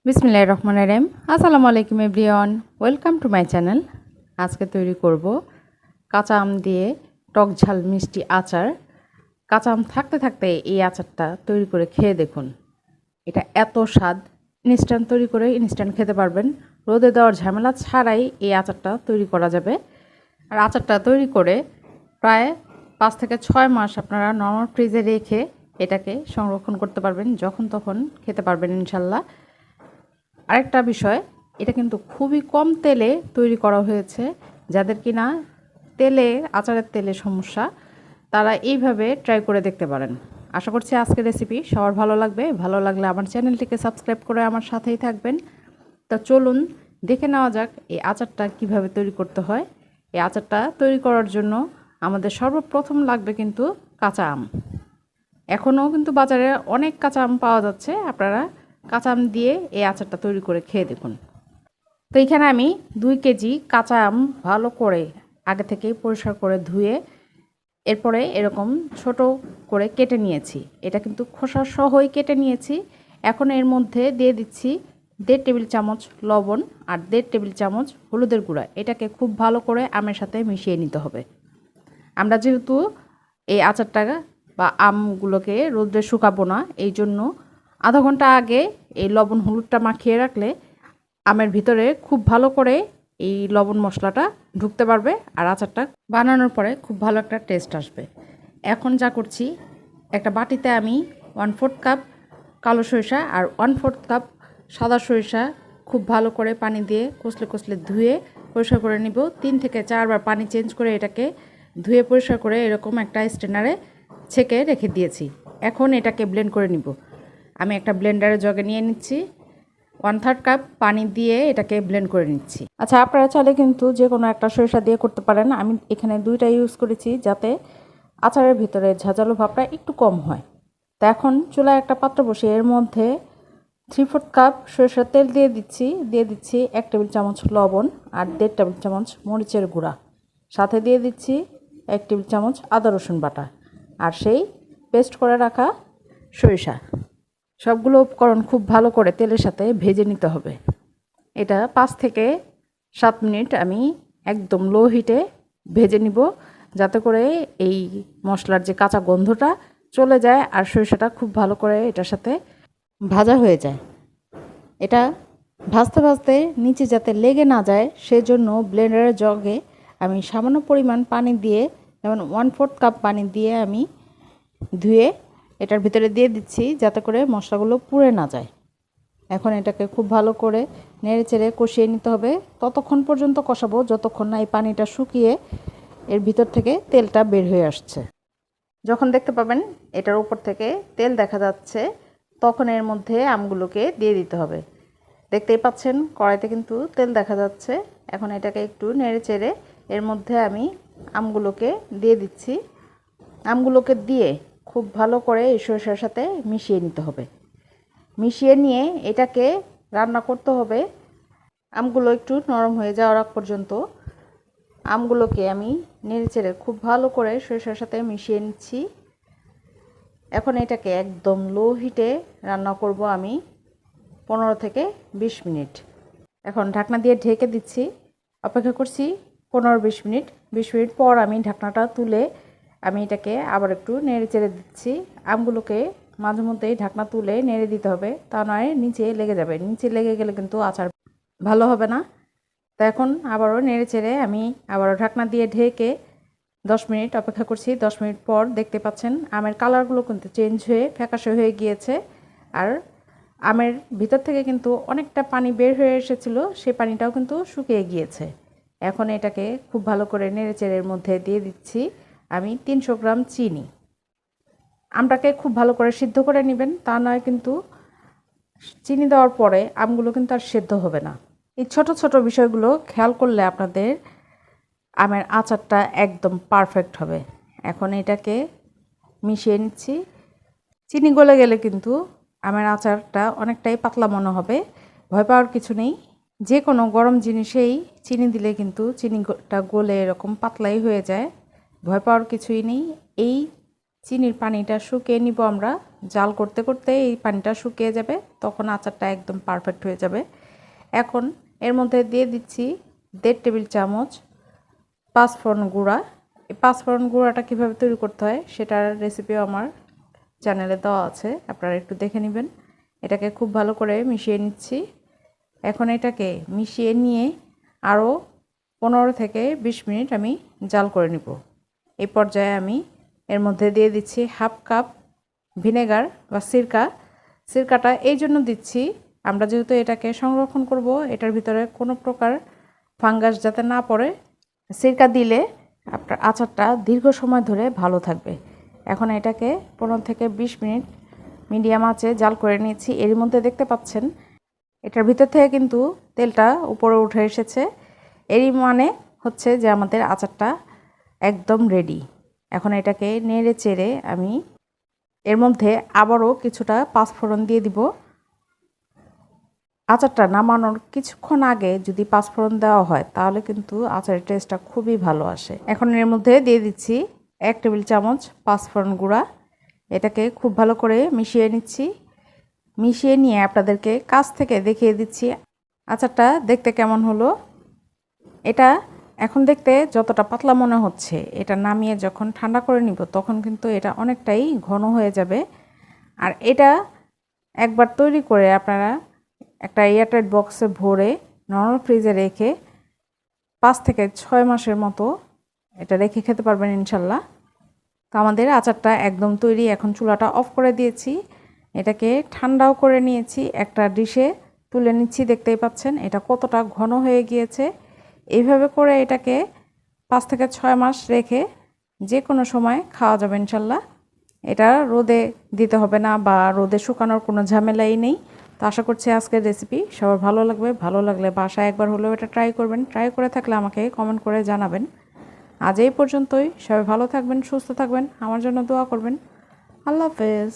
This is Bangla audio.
বিসমিল্লাহির রহমানির রহিম। আসসালামু আলাইকুম everyone, welcome to my channel. আজকে তৈরি করব কাঁচা আম দিয়ে টক ঝাল মিষ্টি আচার। কাঁচা আম থাকতে থাকতে এই আচারটা তৈরি করে খেয়ে দেখুন। এটা এত স্বাদ, ইনস্ট্যান্ট তৈরি করে ইনস্ট্যান্ট খেতে পারবেন। রোদে দেওয়ার ঝামেলা ছাড়াই এই আচারটা তৈরি করা যাবে। আর আচারটা তৈরি করে প্রায় 5 থেকে 6 মাস আপনারা নরমাল ফ্রিজে রেখে এটাকে সংরক্ষণ করতে পারবেন, যখন তখন খেতে পারবেন ইনশাল্লাহ। আরেকটা বিষয়, এটা কিন্তু খুবই কম তেলে তৈরি করা হয়েছে। যাদের কিনা আচারের তেলে সমস্যা, তারা এইভাবে ট্রাই করে দেখতে পারেন। আশা করছি আজকের রেসিপি সবার ভালো লাগবে। ভালো লাগলে আমার চ্যানেলটিকে সাবস্ক্রাইব করে আমার সাথেই থাকবেন। তো চলুন দেখে নেওয়া যাক এই আচারটা কিভাবে তৈরি করতে হয়। এই আচারটা তৈরি করার জন্য আমাদের সর্বপ্রথম লাগবে কিন্তু কাঁচা আম। এখনও কিন্তু বাজারে অনেক কাঁচা আম পাওয়া যাচ্ছে, আপনারা কাঁচা আম দিয়ে এই আচারটা তৈরি করে খেয়ে দেখুন। তো এখানে আমি 2 কেজি কাঁচা আম ভালো করে আগে থেকেই পরিষ্কার করে ধুয়ে এরপরে এরকম ছোট করে কেটে নিয়েছি। এটা কিন্তু খোসা সহই কেটে নিয়েছি। এখন এর মধ্যে দিয়ে দিচ্ছি 1.5 টেবিল চামচ লবণ আর 1.5 টেবিল চামচ হলুদের গুঁড়া। এটাকে খুব ভালো করে আমের সাথে মিশিয়ে নিতে হবে। আমরা যেহেতু এই আচারটা বা আমগুলোকে রোদ্রে শুকাবো না, এই জন্য আধা ঘন্টা আগে এই লবণ হলুদটা মাখিয়ে রাখলে আমের ভিতরে খুব ভালো করে এই লবণ মশলাটা ঢুকতে পারবে আর আচারটা বানানোর পরে খুব ভালো একটা টেস্ট আসবে। এখন যা করছি, একটা বাটিতে আমি 1/4 কাপ কালো সরিষা আর 1/4 কাপ সাদা সরিষা খুব ভালো করে পানি দিয়ে কষলে কষলে ধুয়ে পরিষ্কার করে নিব। 3 থেকে 4 বার পানি চেঞ্জ করে এটাকে ধুয়ে পরিষ্কার করে এরকম একটা স্ট্রেনারে ছেঁকে রেখে দিয়েছি। এখন এটাকে ব্লেন্ড করে নিব। আমি একটা ব্লেন্ডারে জগে নিয়ে নিচ্ছি। 1/3 কাপ পানি দিয়ে এটাকে ব্লেন্ড করে নিচ্ছি। আচ্ছা, আপনারা চাইলে কিন্তু যে কোনো একটা সরিষা দিয়ে করতে পারেন। আমি এখানে 2টা ইউজ করেছি যাতে আচারের ভিতরে ঝাঁঝালো ভাবটা একটু কম হয়। তো এখন চুলায় একটা পাত্র বসিয়ে এর মধ্যে 3/4 কাপ সরিষার তেল দিয়ে দিচ্ছি 1 টেবিল চামচ লবণ আর 1.5 টেবিল চামচ মরিচের গুঁড়া। সাথে দিয়ে দিচ্ছি 1 টেবিল চামচ আদা রসুন বাটা আর সেই পেস্ট করে রাখা সরিষা। সবগুলো উপকরণ খুব ভালো করে তেলের সাথে ভেজে নিতে হবে। এটা 5 থেকে 7 মিনিট আমি একদম লো হিটে ভেজে নিব, যাতে করে এই মশলার যে কাঁচা গন্ধটা চলে যায় আর সরিষাটা খুব ভালো করে এটার সাথে ভাজা হয়ে যায়। এটা ভাজতে ভাজতে নিচে যাতে লেগে না যায় সেজন্য ব্লেন্ডারের জগে আমি সামান্য পরিমাণ পানি দিয়ে, যেমন 1/4 কাপ পানি দিয়ে আমি ধুয়ে এটার ভিতরে দিয়ে দিচ্ছি, যাতে করে মশলাগুলো পুড়ে না যায়। এখন এটাকে খুব ভালো করে নেড়ে চেড়ে কষিয়ে নিতে হবে। ততক্ষণ পর্যন্ত কষাবো যতক্ষণ না এই পানিটা শুকিয়ে এর ভিতর থেকে তেলটা বের হয়ে আসছে। যখন দেখতে পাবেন এটার উপর থেকে তেল দেখা যাচ্ছে, তখন এর মধ্যে আমগুলোকে দিয়ে দিতে হবে। দেখতেই পাচ্ছেন কড়াইতে কিন্তু তেল দেখা যাচ্ছে। এখন এটাকে একটু নেড়ে চেড়ে এর মধ্যে আমি আমগুলোকে দিয়ে দিচ্ছি। আমগুলোকে দিয়ে খুব ভালো করে এই সরিষার সাথে মিশিয়ে নিতে হবে। মিশিয়ে নিয়ে এটাকে রান্না করতে হবে আমগুলো একটু নরম হয়ে যাওয়ার আগ পর্যন্ত। আমগুলোকে আমি নেড়েচেড়ে খুব ভালো করে সরিষার সাথে মিশিয়ে নিচ্ছি। এখন এটাকে একদম লো হিটে রান্না করব আমি 15 থেকে 20 মিনিট। এখন ঢাকনা দিয়ে ঢেকে দিচ্ছি, অপেক্ষা করছি 15-20 মিনিট। 20 মিনিট পর আমি ঢাকনাটা তুলে আমি এটাকে আবার একটু নেড়ে চেড়ে দিচ্ছি। আমগুলোকে মাঝে মধ্যেই ঢাকনা তুলে নেড়ে দিতে হবে, তা নয় নিচে লেগে যাবে। নিচে লেগে গেলে কিন্তু আচার ভালো হবে না। তো এখন আবারও নেড়ে চেড়ে আমি আবারও ঢাকনা দিয়ে ঢেকে 10 মিনিট অপেক্ষা করছি। 10 মিনিট পর দেখতে পাচ্ছেন আমের কালারগুলো কিন্তু চেঞ্জ হয়ে ফ্যাকাশে হয়ে গিয়েছে আর আমের ভিতর থেকে কিন্তু অনেকটা পানি বের হয়ে এসেছিলো, সেই পানিটাও কিন্তু শুকিয়ে গিয়েছে। এখন এটাকে খুব ভালো করে নেড়েচেড়ের মধ্যে দিয়ে দিচ্ছি আমি 300 গ্রাম চিনি। আমটাকে খুব ভালো করে সিদ্ধ করে নেবেন, তা নয় কিন্তু চিনি দেওয়ার পরে আমগুলো কিন্তু আর সিদ্ধ হবে না। এই ছোট ছোট বিষয়গুলো খেয়াল করলে আপনাদের আমের আচারটা একদম পারফেক্ট হবে। এখন এটাকে মিশিয়ে নিচ্ছি। চিনি গলে গেলে কিন্তু আমের আচারটা অনেকটাই পাতলা মনে হবে। ভয় পাওয়ার কিছু নেই। যে কোনো গরম জিনিসেই চিনি দিলে কিন্তু চিনিটা গলে এরকম পাতলাই হয়ে যায়। ভয় পাওয়ার কিছুই নেই। এই চিনির পানিটা শুকিয়ে নিব আমরা। জাল করতে করতে এই পানিটা শুকিয়ে যাবে, তখন আচারটা একদম পারফেক্ট হয়ে যাবে। এখন এর মধ্যে দিয়ে দিচ্ছি 1.5 টেবিল চামচ পাঁচফোড়ন গুঁড়া। এই পাঁচফোড়ন গুঁড়াটা কীভাবে তৈরি করতে হয় সেটার রেসিপিও আমার চ্যানেলে দেওয়া আছে, আপনারা একটু দেখে নেবেন। এটাকে খুব ভালো করে মিশিয়ে নিচ্ছি। এখন এটাকে মিশিয়ে নিয়ে আরও 15 থেকে 20 মিনিট আমি জাল করে নিব। এই পর্যায়ে আমি এর মধ্যে দিয়ে দিচ্ছি 1/2 কাপ ভিনেগার বা সিরকাটা এই জন্য দিচ্ছি, আমরা যেহেতু এটাকে সংরক্ষণ করব, এটার ভিতরে কোনো প্রকার ফাঙ্গাস যাতে না পড়ে। সিরকা দিলে আপনার আচারটা দীর্ঘ সময় ধরে ভালো থাকবে। এখন এটাকে 15 থেকে 20 মিনিট মিডিয়াম আঁচে জাল করে নিয়েছি। এর মধ্যে দেখতে পাচ্ছেন এটার ভিতর থেকে কিন্তু তেলটা উপরে উঠে এসেছে। এরই মানে হচ্ছে যে আমাদের আচারটা একদম রেডি। এখন এটাকে নেড়ে চেড়ে আমি এর মধ্যে আবারও কিছুটা পাঁচফোড়ন দিয়ে দিব। আচারটা নামানোর কিছুক্ষণ আগে যদি পাঁচফোড়ন দেওয়া হয় তাহলে কিন্তু আচারের টেস্টটা খুবই ভালো আসে। এখন এর মধ্যে দিয়ে দিচ্ছি 1 টেবিল চামচ পাঁচফোড়ন গুঁড়া। এটাকে খুব ভালো করে মিশিয়ে নিচ্ছি। মিশিয়ে নিয়ে আপনাদেরকে কাছ থেকে দেখিয়ে দিচ্ছি আচারটা দেখতে কেমন হলো। এটা এখন দেখতে যতটা পাতলা মনে হচ্ছে, এটা নামিয়ে যখন ঠান্ডা করে নিব তখন কিন্তু এটা অনেকটাই ঘন হয়ে যাবে। আর এটা একবার তৈরি করে আপনারা একটা এয়ারটাইট বক্সে ভরে নরমাল ফ্রিজে রেখে 5 থেকে 6 মাসের মতো এটা রেখে খেতে পারবেন ইনশাল্লাহ। তো আমাদের আচারটা একদম তৈরি। এখন চুলাটা অফ করে দিয়েছি, এটাকে ঠান্ডাও করে নিয়েছি, একটা ডিশে তুলে নিচ্ছি। দেখতেই পাচ্ছেন এটা কতটা ঘন হয়ে গিয়েছে। এইভাবে করে এটাকে 5 থেকে 6 মাস রেখে যে কোনো সময় খাওয়া যাবে ইনশাল্লাহ। এটা রোদে দিতে হবে না বা রোদে শুকানোর কোনো ঝামেলাই নেই। তো আশা করছি আজকের রেসিপি সবার ভালো লাগবে। ভালো লাগলে বাসায় একবার হলেও এটা ট্রাই করবেন। ট্রাই করে থাকলে আমাকে কমেন্ট করে জানাবেন। আজ এই পর্যন্তই। সবাই ভালো থাকবেন, সুস্থ থাকবেন, আমার জন্য দোয়া করবেন। আল্লাহ হাফেজ।